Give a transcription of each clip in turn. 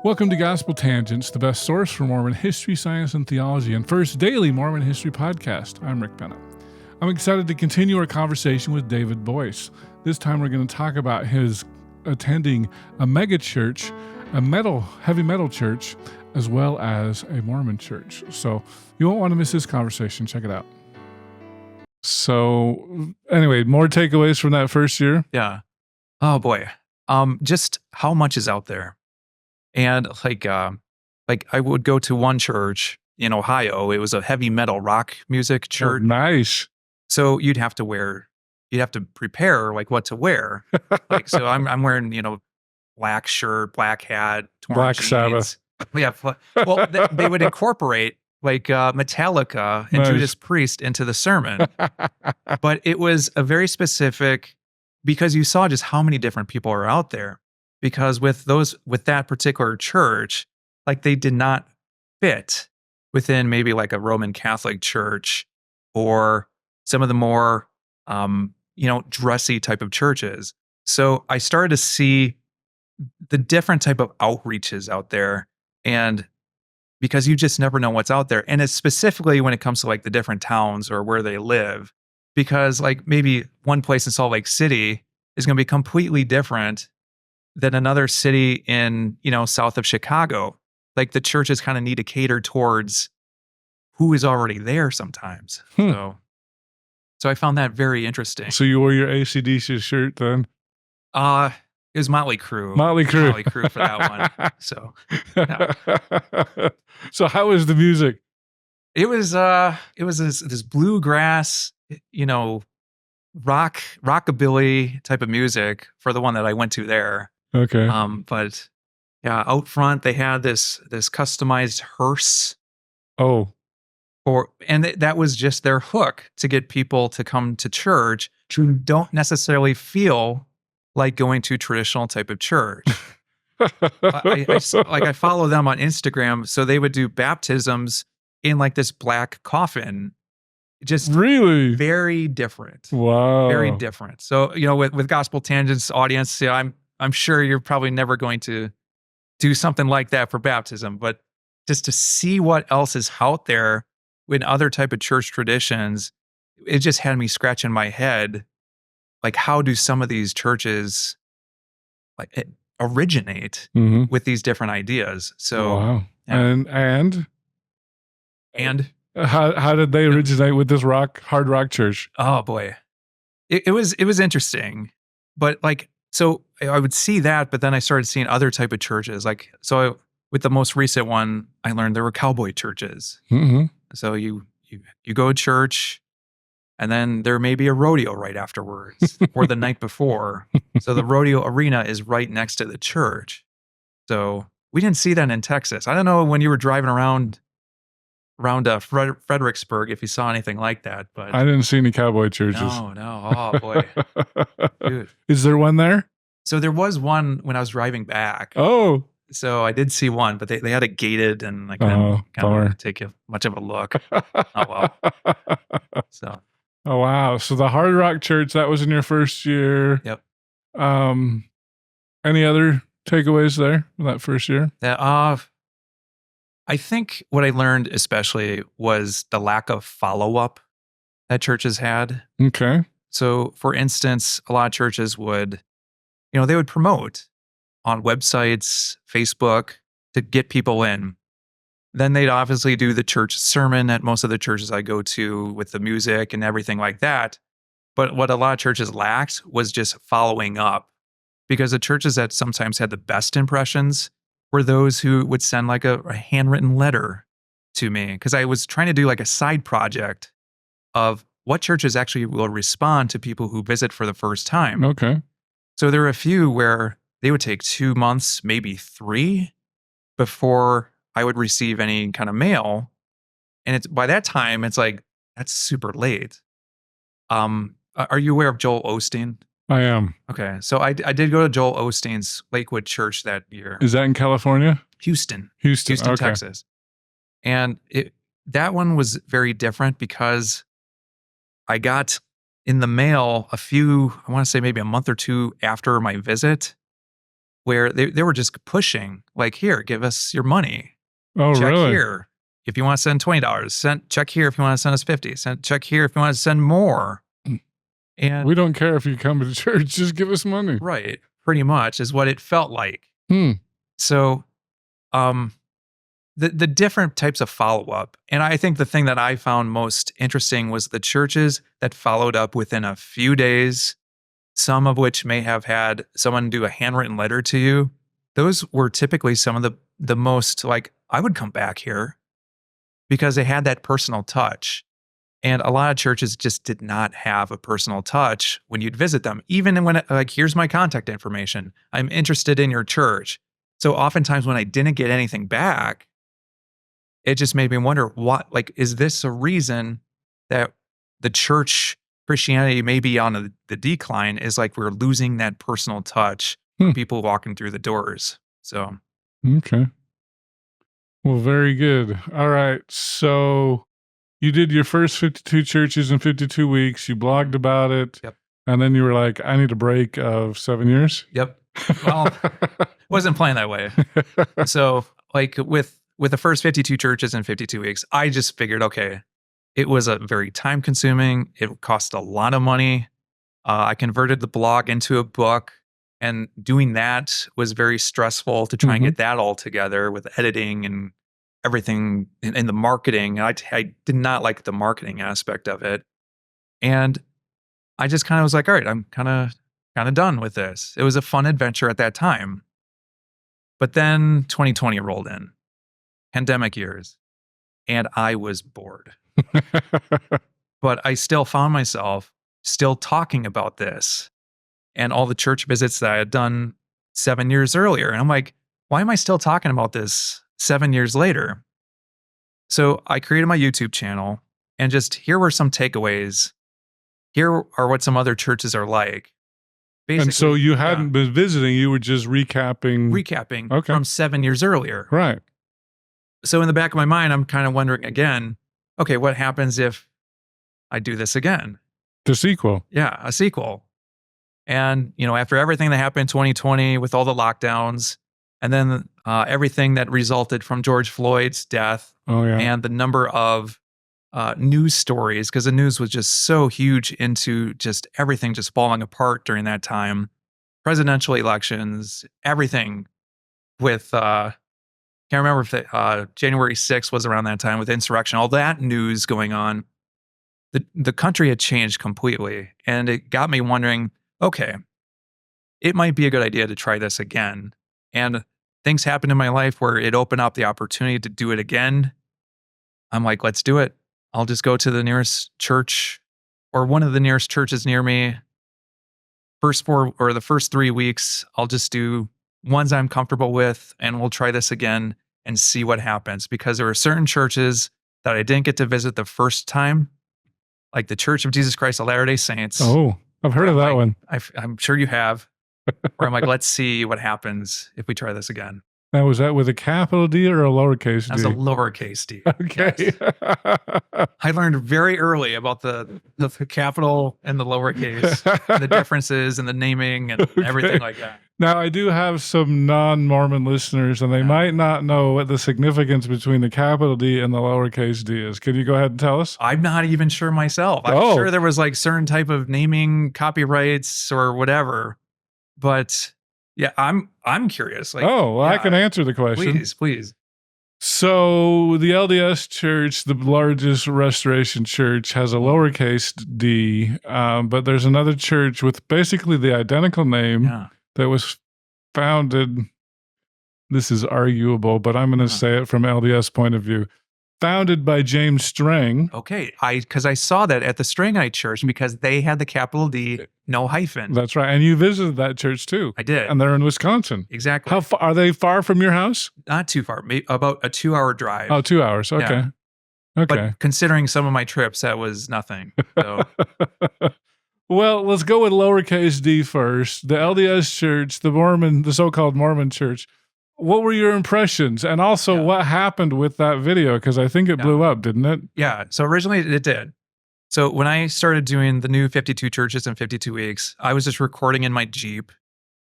Welcome to Gospel Tangents, the best source for Mormon history, science, and theology, and first daily Mormon history podcast. I'm Rick Bennett. I'm excited to continue our conversation with David Boice. This time we're going to talk about his attending a MegaChurch, a heavy metal church, as well as a Mormon church. So you won't want to miss this conversation. Check it out. So anyway, more takeaways from that first year? Yeah. Oh boy. Just how much is out there. And like I would go to one church in Ohio. It was a heavy metal rock music church. Oh, nice. So you'd have to prepare like what to wear. Like, so I'm wearing, black shirt, black hat, torn Black jeans. Sabbath. Yeah. Well, they would incorporate like Metallica and Nice. Judas Priest into the sermon. But it was a very specific, because you saw just how many different people are out there. Because with that particular church, like they did not fit within maybe like a Roman Catholic church or some of the more, dressy type of churches. So I started to see the different type of outreaches out there. And because you just never know what's out there. And it's specifically when it comes to like the different towns or where they live, because like maybe one place in Salt Lake City is going to be completely different than another city in, south of Chicago. Like the churches kind of need to cater towards who is already there sometimes. So I found that very interesting. So you wore your AC/DC shirt then? It was Mly Crew. Mly Crew. Mly Crew for that one. So, yeah. So how was the music? It was this bluegrass, rockabilly type of music for the one that I went to there. Okay. But yeah, out front they had this customized hearse. Oh. And that was just their hook to get people to come to church who don't necessarily feel like going to traditional type of church. I follow them on Instagram, so they would do baptisms in like this black coffin. Just really very different. Wow. Very different. So, with Gospel Tangents audience, I'm sure you're probably never going to do something like that for baptism, but just to see what else is out there in other type of church traditions, it just had me scratching my head. Like, how do some of these churches originate with these different ideas? So, wow. Yeah. And how did they originate with this hard rock church? Oh boy, it was interesting, but like, so I would see that, but then I started seeing other type of churches. Like, with the most recent one, I learned there were Cowboy churches. Mm-hmm. So you go to church, and then there may be a rodeo right afterwards or the night before. So the rodeo arena is right next to the church. So we didn't see that in Texas. I don't know when you were driving around Fredericksburg if you saw anything like that, but I didn't see any Cowboy churches. No. Oh boy. Dude. Is there one there? So there was one when I was driving back. Oh. So I did see one, but they had it gated and like Oh, didn't take much of a look. Oh well. So. Oh wow. So the hard rock church, that was in your first year. Yep. Any other takeaways there in that first year? I think what I learned especially was the lack of follow-up that churches had. Okay. So for instance, a lot of churches would, they would promote on websites, Facebook to get people in. Then they'd obviously do the church sermon at most of the churches I go to with the music and everything like that. But what a lot of churches lacked was just following up, because the churches that sometimes had the best impressions were those who would send like a handwritten letter to me, because I was trying to do like a side project of what churches actually will respond to people who visit for the first time. Okay. So there were a few where they would take 2 months, maybe 3, before I would receive any kind of mail. And by that time, it's like, that's super late. Are you aware of Joel Osteen? I am. Okay. So I did go to Joel Osteen's Lakewood Church that year. Is that in California? Houston, okay. Texas. And that one was very different because I got in the mail I want to say maybe a month or 2 after my visit, where they were just pushing, like, here, give us your money. Oh, Check really? here if you want to send $20. Check here if you want to send us 50. Check here if you want to send more. And We don't care if you come to church, just give us money. right, pretty much is what it felt like. So, the different types of follow-up, and I think the thing that I found most interesting was the churches that followed up within a few days, some of which may have had someone do a handwritten letter to you. Those were typically some of the most, like, I would come back here because they had that personal touch. And a lot of churches just did not have a personal touch when you'd visit them, even when, like, here's my contact information. I'm interested in your church. So oftentimes when I didn't get anything back, it just made me wonder, what, like, is this a reason that the church Christianity may be on the decline, is like we're losing that personal touch from people walking through the doors. So. Okay. Well, very good. All right. So you did your first 52 churches in 52 weeks. You blogged about it. Yep. And then you were like, I need a break of 7 years. Yep. Well, wasn't playing that way. So, like, with the first 52 churches in 52 weeks, I just figured, okay, it was a very time consuming. It cost a lot of money. I converted the blog into a book, and doing that was very stressful to try and get that all together with editing and everything in the marketing. I did not like the marketing aspect of it. And I just kind of was like, all right, I'm kind of done with this. It was a fun adventure at that time. But then 2020 rolled in, pandemic years, and I was bored. But I still found myself still talking about this and all the church visits that I had done 7 years earlier. And I'm like, why am I still talking about this 7 years later? So I created my YouTube channel, and just here were some takeaways. Here are what some other churches are like. Basically, and so you hadn't been visiting, you were just recapping from 7 years earlier. Right. So in the back of my mind, I'm kind of wondering again, okay, what happens if I do this again? The sequel. Yeah, a sequel. And, after everything that happened in 2020 with all the lockdowns, and then everything that resulted from George Floyd's death, and the number of news stories, because the news was just so huge into just everything just falling apart during that time, presidential elections, everything with, can't remember if January 6th was around that time with insurrection, all that news going on. The country had changed completely. And it got me wondering, okay, it might be a good idea to try this again. And things happened in my life where it opened up the opportunity to do it again. I'm like, let's do it. I'll just go to the nearest church or one of the nearest churches near me. The first 3 weeks, I'll just do ones I'm comfortable with, and we'll try this again and see what happens. Because there were certain churches that I didn't get to visit the first time, like the Church of Jesus Christ of Latter-day Saints. Oh, I've heard of that one. I'm sure you have. Where I'm like, let's see what happens if we try this again. Now, was that with a capital D or a lowercase D? That's a lowercase d. Okay. Yes. I learned very early about the capital and the lowercase, the differences and the naming and everything like that. Now, I do have some non-Mormon listeners, and they might not know what the significance between the capital D and the lowercase d is. Can you go ahead and tell us? I'm not even sure myself. I'm sure there was like certain type of naming copyrights or whatever, but yeah, I'm curious. Like, I can answer the question. Please. So the LDS Church, the largest Restoration Church, has a lowercase d, but there's another church with basically the identical name that was founded. This is arguable, but I'm going to say it from LDS point of view. Founded by James Strang. Okay, because I saw that at the Strangite Church because they had the capital D, no hyphen. That's right, and you visited that church too. I did, and they're in Wisconsin. Exactly. How far are they? Far from your house? Not too far, maybe about a 2-hour drive. Oh, 2 hours. Okay, yeah. Okay. But considering some of my trips, that was nothing. So. Well, let's go with lowercase d first. The LDS Church, the so-called Mormon Church. What were your impressions? And also what happened with that video? Because I think it blew up, didn't it? Yeah. So originally it did. So when I started doing the new 52 churches in 52 weeks, I was just recording in my Jeep,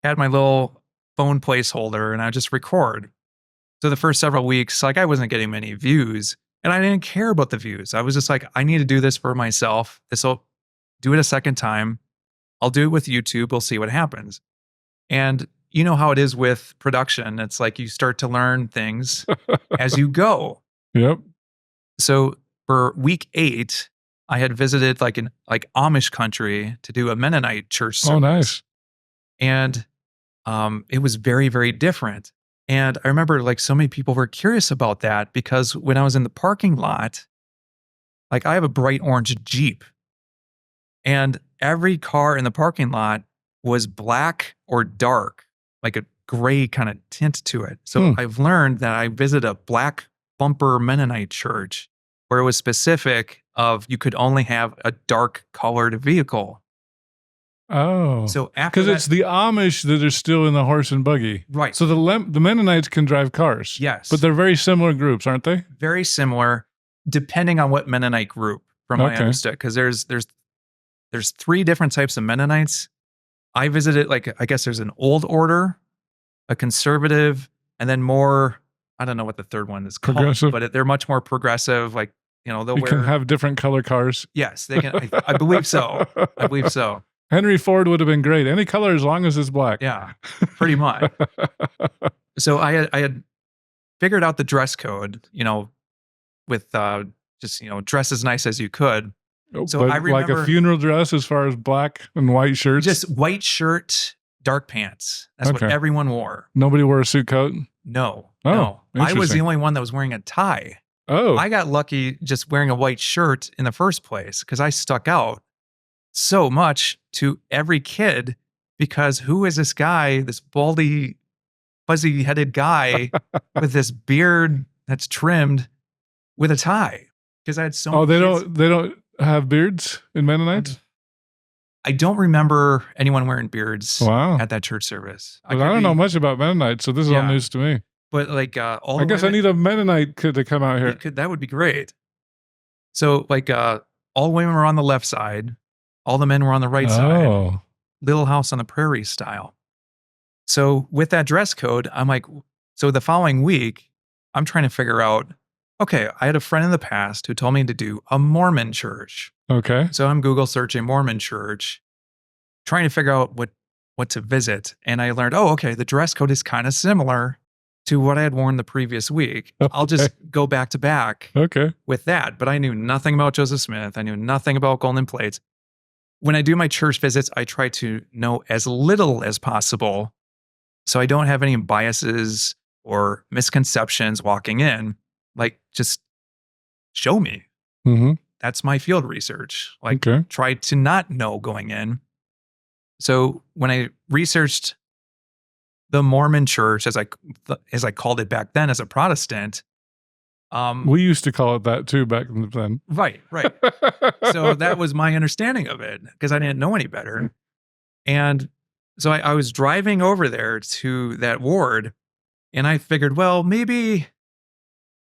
had my little phone placeholder and I just record. So the first several weeks, like I wasn't getting many views and I didn't care about the views. I was just like, I need to do this for myself. This'll do it a second time. I'll do it with YouTube. We'll see what happens. And you know how it is with production. It's like you start to learn things as you go. Yep. So for week 8, I had visited like Amish country to do a Mennonite church service. Oh, nice. And it was very, very different. And I remember like so many people were curious about that because when I was in the parking lot, like I have a bright orange Jeep and every car in the parking lot was black or dark, like a gray kind of tint to it. So I've learned that I visited a black bumper Mennonite church where it was specific of you could only have a dark colored vehicle. Oh. So after because it's the Amish that are still in the horse and buggy. Right. So the Mennonites can drive cars. Yes. But they're very similar groups, aren't they? Very similar, depending on what Mennonite group, from what I understood. Because there's 3 different types of Mennonites. I visited, like, I guess there's an old order, a conservative, and then more, I don't know what the third one is called. Progressive. But they're much more progressive. Like, they'll wear. Can have different color cars. Yes, they can. I believe so. I believe so. Henry Ford would have been great. Any color as long as it's black. Yeah, pretty much. So I had figured out the dress code, with just, dress as nice as you could. So but I remember like a funeral dress as far as black and white shirts? just white shirt, dark pants. That's what everyone wore. Nobody wore a suit coat? No. Oh, no. I was the interesting. only one that was wearing a tie. Oh. I got lucky just wearing a white shirt in the first place because I stuck out so much to every kid because who is this guy, this baldy, fuzzy-headed guy with this beard that's trimmed with a tie? Because I had so many kids. They don't have beards in Mennonites? I don't remember anyone wearing beards Wow. at that church service. I don't know much about Mennonites, so this is all news to me. But like all I guess I need a Mennonite to come out here. That would be great. So like all women were on the left side. All the men were on the right side. Little House on the Prairie style. So with that dress code, I'm like, so the following week, I'm trying to figure out, okay, I had a friend in the past who told me to do a Mormon church. Okay. So I'm Google searching Mormon church, trying to figure out what to visit. And I learned, the dress code is kind of similar to what I had worn the previous week. Okay. I'll just go back to back with that. But I knew nothing about Joseph Smith. I knew nothing about golden plates. When I do my church visits, I try to know as little as possible so I don't have any biases or misconceptions walking in. Like, just show me. Mm-hmm. That's my field research. Like, Okay. try to not know going in. So when I researched the Mormon Church, as I called it back then as a Protestant, we used to call it that too back then. Right. So that was my understanding of it because I didn't know any better. And so I was driving over there to that ward and I figured, well, maybe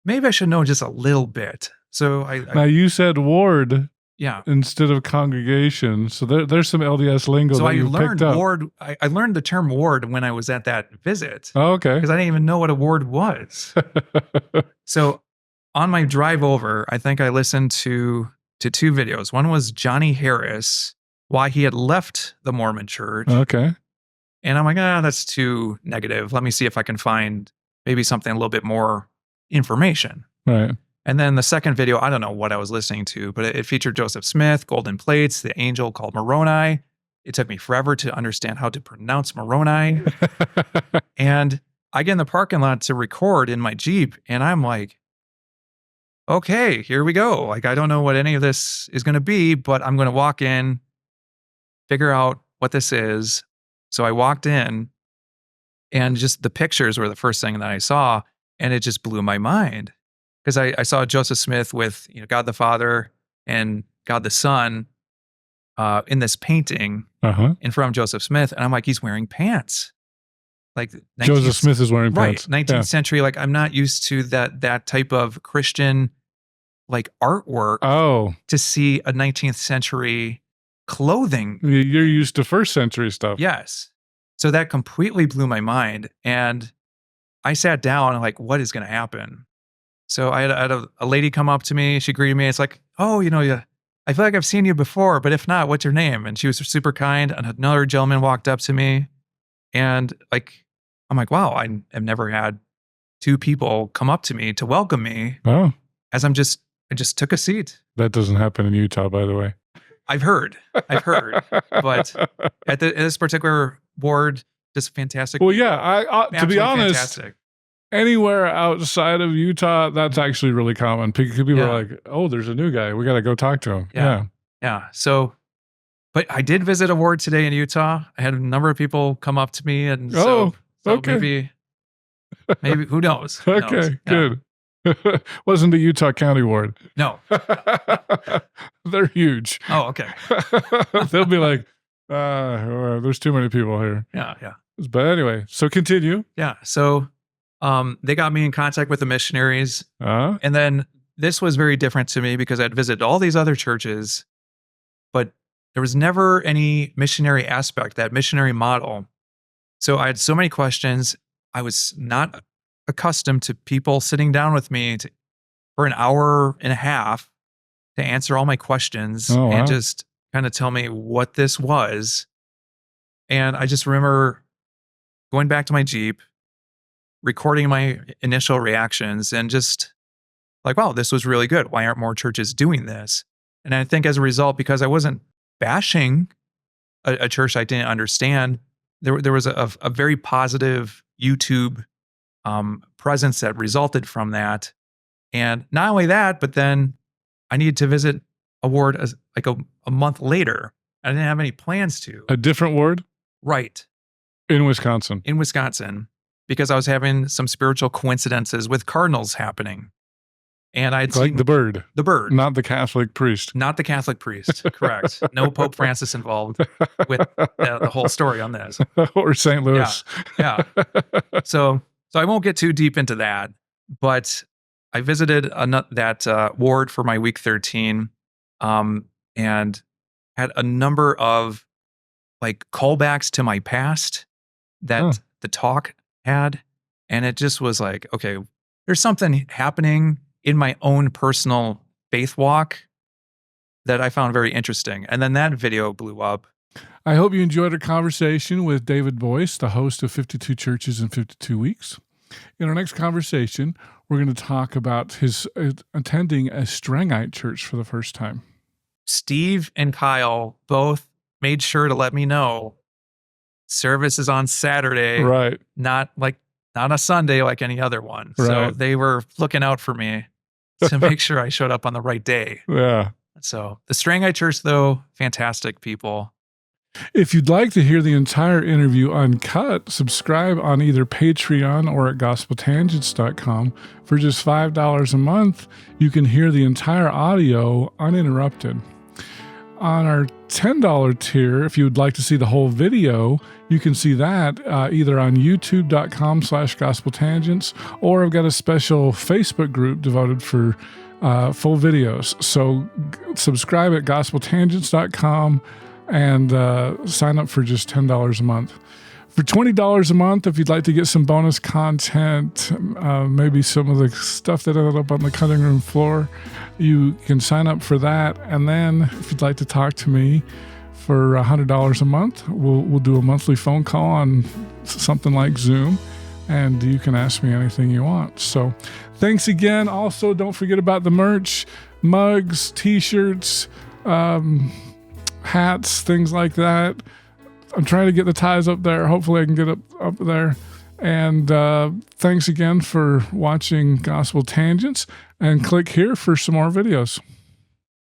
I should know just a little bit. So now you said ward Yeah. instead of congregation. So there's some LDS lingo So that I you learned picked up. ward. I learned the term ward when I was at that visit Oh, okay. because I didn't even know what a ward was. So on my drive over, I think I listened to two videos. One was Johnny Harris, why he had left the Mormon Church. Okay. And I'm like, that's too negative. Let me see if I can find maybe something a little bit more information. Right. And then the second video, I don't know what I was listening to, but it featured Joseph Smith, golden plates, the angel called Moroni. It took me forever to understand how to pronounce Moroni. And I get in the parking lot to record in my Jeep, and I'm like, okay, here we go. Like, I don't know what any of this is going to be, but I'm going to walk in, figure out what this is. So I walked in, and just the pictures were the first thing that I saw, and it just blew my mind. Because I saw Joseph Smith with God the Father and God the Son in this painting in front of Joseph Smith. And I'm like, he's wearing pants. Like Joseph Smith is wearing pants. Right, 19th century. Like, I'm not used to that type of Christian like artwork to see a 19th century clothing. You're used to first century stuff. Yes. So that completely blew my mind. And I sat down and like, what is going to happen? So I had a lady come up to me. She greeted me. It's like, oh, I feel like I've seen you before, but if not, what's your name? And she was super kind. And another gentleman walked up to me, and I'm like, wow, I have never had two people come up to me to welcome me. Oh, as I just took a seat. That doesn't happen in Utah, by the way. I've heard, but at this particular ward, just fantastic. Well, yeah, to be honest, fantastic. Anywhere outside of Utah, that's actually really common. People are like, oh, there's a new guy. We got to go talk to him. Yeah. So, but I did visit a ward today in Utah. I had a number of people come up to me, and so okay. maybe who knows? Okay, good. Wasn't the Utah County ward. No. They're huge. Oh, okay. They'll be like, there's too many people here. Yeah. But anyway, so continue. Yeah. So they got me in contact with the missionaries. And then this was very different to me because I'd visited all these other churches, but there was never any missionary aspect, that missionary model. So I had so many questions. I was not accustomed to people sitting down with me for an hour and a half to answer all my questions and just kind of tell me what this was. And I just remember going back to my Jeep, recording my initial reactions, and just like, wow, this was really good. Why aren't more churches doing this? And I think as a result, because I wasn't bashing a church I didn't understand, there was a very positive YouTube presence that resulted from that. And not only that, but then I needed to visit a ward like a month later. I didn't have any plans to. A different ward? Right. In Wisconsin. Because I was having some spiritual coincidences with cardinals happening. And I'd seen the bird. The bird. Not the Catholic priest. Not the Catholic priest, correct. No Pope Francis involved with the whole story on this. Or St. Louis. Yeah. So I won't get too deep into that, but I visited that ward for my week 13 and had a number of like callbacks to my past that the talk had. And it just was like, okay, there's something happening in my own personal faith walk that I found very interesting. And then that video blew up. I hope you enjoyed our conversation with David Boice, the host of 52 Churches in 52 Weeks. In our next conversation, we're going to talk about his attending a Strangite church for the first time. Steve and Kyle both made sure to let me know service is on Saturday, right? Not a Sunday like any other one. Right. So they were looking out for me to make sure I showed up on the right day. Yeah. So the Strangite Church, though, fantastic people. If you'd like to hear the entire interview uncut, subscribe on either Patreon or at gospeltangents.com. For just $5 a month, you can hear the entire audio uninterrupted. On our $10 tier, if you would like to see the whole video, you can see that either on youtube.com/gospeltangents, or I've got a special Facebook group devoted for full videos. So subscribe at gospeltangents.com and sign up for just $10 a month. For $20 a month, if you'd like to get some bonus content, maybe some of the stuff that ended up on the cutting room floor, you can sign up for that. And then if you'd like to talk to me for $100 a month, we'll do a monthly phone call on something like Zoom, and you can ask me anything you want. So thanks again. Also, don't forget about the merch, mugs, t-shirts, hats, things like that. I'm trying to get the ties up there. Hopefully I can get up there. And thanks again for watching Gospel Tangents, and click here for some more videos.